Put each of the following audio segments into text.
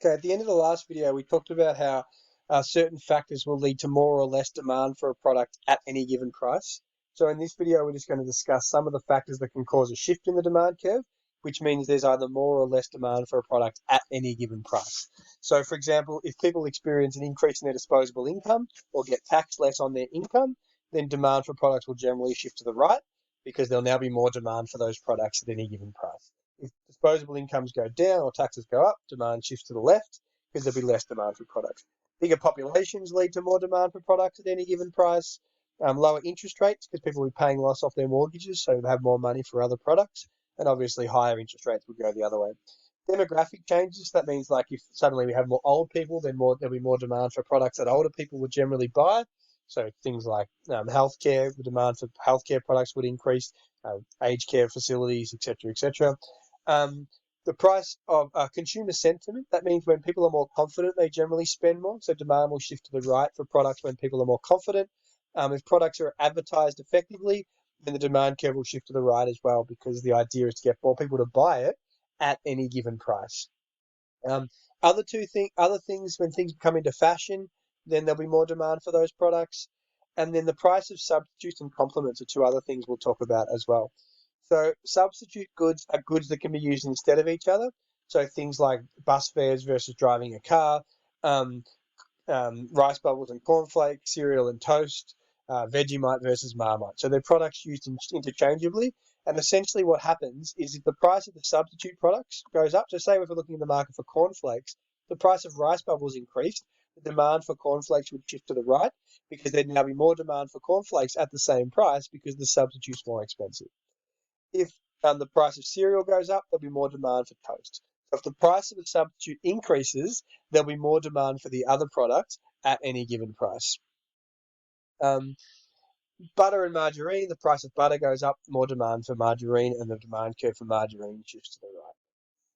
Okay, at the end of the last video, we talked about how certain factors will lead to more or less demand for a product at any given price. So in this video, we're just going to discuss some of the factors that can cause a shift in the demand curve, which means there's either more or less demand for a product at any given price. So for example, if people experience an increase in their disposable income or get taxed less on their income, then demand for products will generally shift to the right because there'll now be more demand for those products at any given price. If disposable incomes go down or taxes go up, demand shifts to the left because there'll be less demand for products. Bigger populations lead to more demand for products at any given price. Lower interest rates because people will be paying less off their mortgages, so they have more money for other products. And obviously higher interest rates would go the other way. Demographic changes, that means like if suddenly we have more old people, then there'll be more demand for products that older people would generally buy. So things like healthcare, the demand for healthcare products would increase, aged care facilities, etc., etc. The price of consumer sentiment, that means when people are more confident, they generally spend more. So demand will shift to the right for products when people are more confident. If products are advertised effectively, then the demand curve will shift to the right as well, because the idea is to get more people to buy it at any given price. Other things, when things come into fashion, then there'll be more demand for those products. And then the price of substitutes and complements are two other things we'll talk about as well. So substitute goods are goods that can be used instead of each other. So things like bus fares versus driving a car, um, rice bubbles and cornflakes, cereal and toast, Vegemite versus Marmite. So they're products used interchangeably. And essentially what happens is if the price of the substitute products goes up, so say if we're looking in the market for cornflakes, the price of rice bubbles increased, the demand for cornflakes would shift to the right because there'd now be more demand for cornflakes at the same price because the substitute's more expensive. If the price of cereal goes up, there'll be more demand for toast. So if the price of a substitute increases, there'll be more demand for the other product at any given price. Butter and margarine, the price of butter goes up, more demand for margarine, and the demand curve for margarine shifts to the right.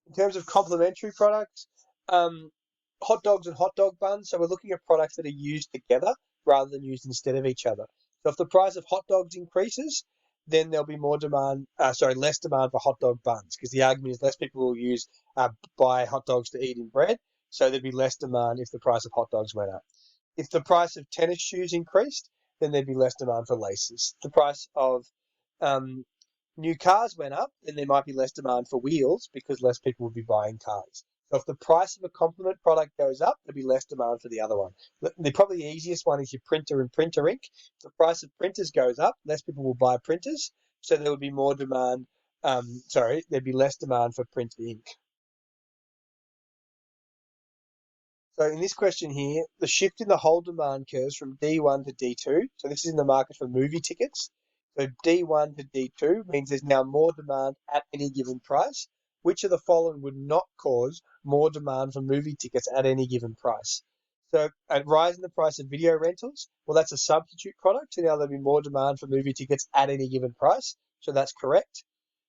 In terms of complementary products, hot dogs and hot dog buns. So we're looking at products that are used together rather than used instead of each other. So if the price of hot dogs increases, then there'll be less demand for hot dog buns, because the argument is less people will buy hot dogs to eat in bread. So there'd be less demand if the price of hot dogs went up. If the price of tennis shoes increased, then there'd be less demand for laces. The price of new cars went up, then there might be less demand for wheels because less people would be buying cars. So if the price of a complement product goes up, there'll be less demand for the other one. Probably the easiest one is your printer and printer ink. If the price of printers goes up, less people will buy printers, so there would be more demand. There'd be less demand for printer ink. So in this question here, the shift in the whole demand curves from D1 to D2. So this is in the market for movie tickets. So D1 to D2 means there's now more demand at any given price. Which of the following would not cause more demand for movie tickets at any given price? So a rise in the price of video rentals, well, that's a substitute product. So now there'll be more demand for movie tickets at any given price. So that's correct.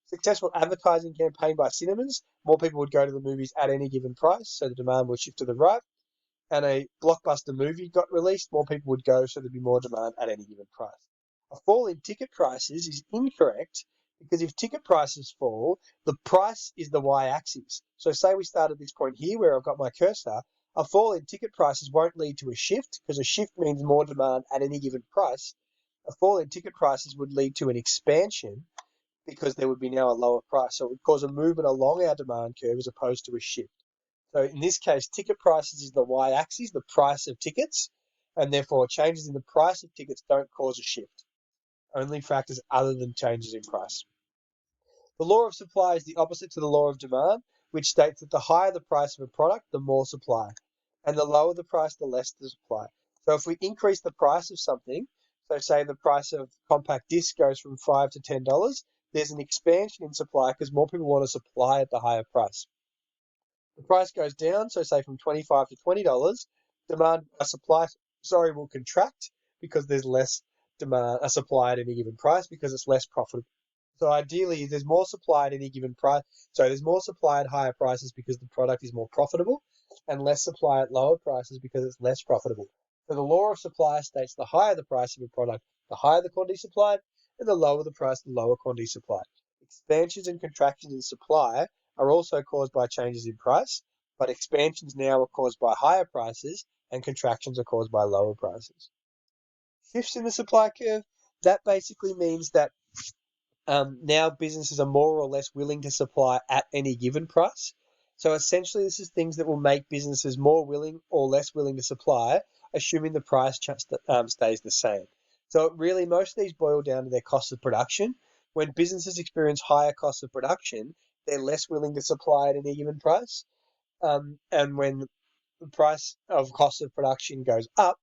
Successful advertising campaign by cinemas, more people would go to the movies at any given price. So the demand will shift to the right. And a blockbuster movie got released, more people would go, so there'd be more demand at any given price. A fall in ticket prices is incorrect because if ticket prices fall, the price is the y-axis. So say we start at this point here where I've got my cursor, a fall in ticket prices won't lead to a shift because a shift means more demand at any given price. A fall in ticket prices would lead to an expansion because there would be now a lower price. So it would cause a movement along our demand curve as opposed to a shift. So in this case, ticket prices is the y-axis, the price of tickets, and therefore changes in the price of tickets don't cause a shift. Only factors other than changes in price. The law of supply is the opposite to the law of demand, which states that the higher the price of a product, the more supply, and the lower the price, the less the supply. So if we increase the price of something, so say the price of compact disc goes from $5 to $10, there's an expansion in supply because more people want to supply at the higher price. The price goes down, so say from $25 to $20, supply will contract because there's less supply at any given price because it's less profitable. So ideally, there's more supply at any given price. So there's more supply at higher prices because the product is more profitable, and less supply at lower prices because it's less profitable. So the law of supply states the higher the price of a product, the higher the quantity supplied, and the lower the price, the lower quantity supplied. Expansions and contractions in supply are also caused by changes in price, but expansions now are caused by higher prices and contractions are caused by lower prices. Shifts in the supply curve, that basically means that now businesses are more or less willing to supply at any given price. So essentially, this is things that will make businesses more willing or less willing to supply, assuming the price stays the same. So really, most of these boil down to their cost of production. When businesses experience higher costs of production, they're less willing to supply at any given price. And when the price of cost of production goes down,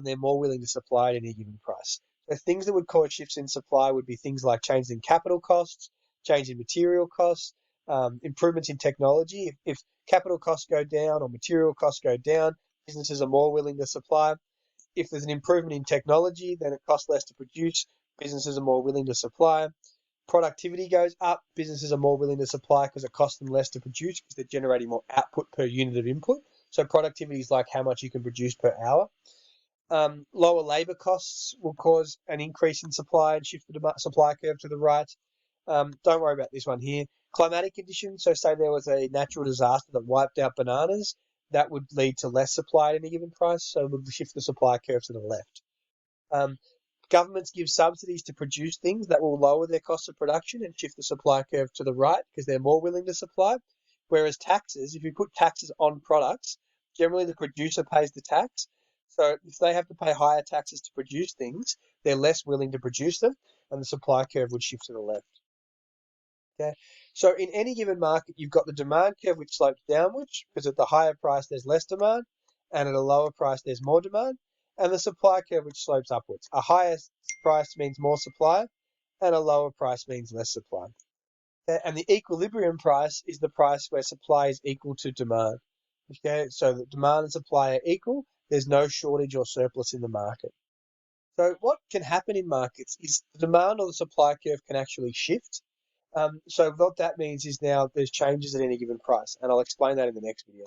they're more willing to supply at any given price. So things that would cause shifts in supply would be things like changes in capital costs, change in material costs, improvements in technology. If capital costs go down or material costs go down, businesses are more willing to supply. If there's an improvement in technology, then it costs less to produce, businesses are more willing to supply. Productivity goes up, businesses are more willing to supply because it costs them less to produce because they're generating more output per unit of input. So productivity is like how much you can produce per hour. Lower labour costs will cause an increase in supply and shift the supply curve to the right. Don't worry about this one here. Climatic conditions, so say there was a natural disaster that wiped out bananas, that would lead to less supply at any given price, so it would shift the supply curve to the left. Um, Governments give subsidies to produce things that will lower their cost of production and shift the supply curve to the right because they're more willing to supply. Whereas taxes, if you put taxes on products, generally the producer pays the tax. So if they have to pay higher taxes to produce things, they're less willing to produce them and the supply curve would shift to the left. Okay. So in any given market, you've got the demand curve which slopes downwards because at the higher price there's less demand, and at a lower price there's more demand, and the supply curve which slopes upwards. A higher price means more supply, and a lower price means less supply. Okay. And the equilibrium price is the price where supply is equal to demand. Okay, so the demand and supply are equal. There's no shortage or surplus in the market. So what can happen in markets is the demand or the supply curve can actually shift. So what that means is now there's changes at any given price, and I'll explain that in the next video.